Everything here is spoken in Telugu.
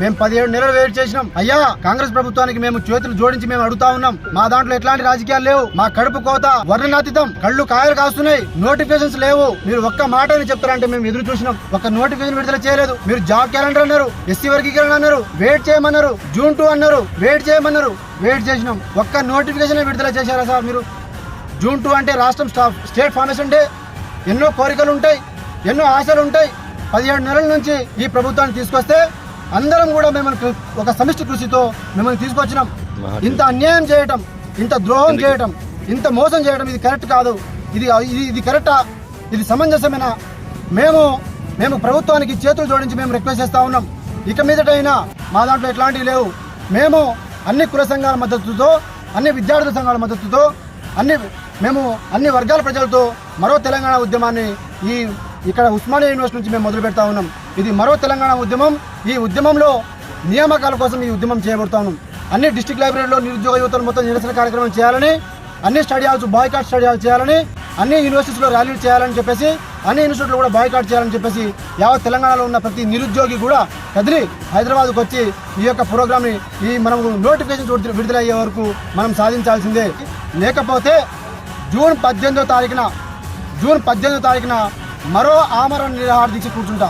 మేము 17 నెలలు వెయిట్ చేసినాం. అయ్యా కాంగ్రెస్ ప్రభుత్వానికి మేము చేతులు జోడించి మేము అడుగుతా ఉన్నాం. మా దాంట్లో ఎట్లాంటి రాజకీయాలు లేవు. మా కడుపు కోత వర్ణనాతీతం, కళ్ళు కాయలు కాస్తున్నాయి, నోటిఫికేషన్స్ లేవు. మీరు ఒక్క మాట అని చెప్తారంటే మేము ఎదురు చూసినాం. ఒక్క నోటిఫికేషన్ విడుదల చేయలేదు. మీరు జాబ్ క్యాలెండర్ అన్నారు, ఎస్సీ వర్గీకరణ అన్నారు, వెయిట్ చేయమన్నారు, జూన్ 2 అన్నారు, వెయిట్ చేయమన్నారు, వెయిట్ చేసినాం. ఒక్క నోటిఫికేషన్ విడుదల చేశారా సార్ మీరు? జూన్ 2 అంటే రాష్ట్రం స్టేట్ ఫార్మేషన్ డే. ఎన్నో కోరికలు ఉంటాయి, ఎన్నో ఆశలు ఉంటాయి. 17 నెలల నుంచి ఈ ప్రభుత్వాన్ని తీసుకొస్తే అందరం కూడా మిమ్మల్ని ఒక సమిష్టి కృషితో మిమ్మల్ని తీసుకొచ్చినాం. ఇంత అన్యాయం చేయటం, ఇంత ద్రోహం చేయటం, ఇంత మోసం చేయటం ఇది కరెక్ట్ కాదు. ఇది కరెక్టా? ఇది సమంజసమేనా? మేము ప్రభుత్వానికి చేతులు జోడించి మేము రిక్వెస్ట్ చేస్తా ఉన్నాం. ఇక మీదటైనా మా దాంట్లో ఎట్లాంటివి లేవు. మేము అన్ని కుల సంఘాల మద్దతుతో, అన్ని విద్యార్థుల సంఘాల మద్దతుతో, అన్ని వర్గాల ప్రజలతో మరో తెలంగాణ ఉద్యమాన్ని ఇక్కడ ఉస్మానియా యూనివర్సిటీ నుంచి మేము మొదలు పెడతా ఉన్నాం. ఇది మరో తెలంగాణ ఉద్యమం. ఈ ఉద్యమంలో నియామకాల కోసం ఈ ఉద్యమం చేయబడతా ఉన్నాం. అన్ని డిస్ట్రిక్ట్ లైబ్రరీలో నిరుద్యోగ యువతలు మొత్తం నిరసన కార్యక్రమం చేయాలని, అన్ని study halls boycott study hall చేయాలని, అన్ని యూనివర్సిటీస్లో ర్యాలీలు చేయాలని చెప్పేసి, అన్ని ఇన్స్టిట్యూట్లు కూడా బాయ్కాట్ చేయాలని చెప్పేసి యావత్ తెలంగాణలో ఉన్న ప్రతి నిరుద్యోగి కూడా కదిలి హైదరాబాద్కు వచ్చి ఈ యొక్క ప్రోగ్రామ్ని మనం నోటిఫికేషన్ విడుదలయ్యే వరకు మనం సాధించాల్సిందే. లేకపోతే జూన్ 18వ తారీఖున మరో ఆమరణ నిరాహార దీక్ష కూర్చుంటా.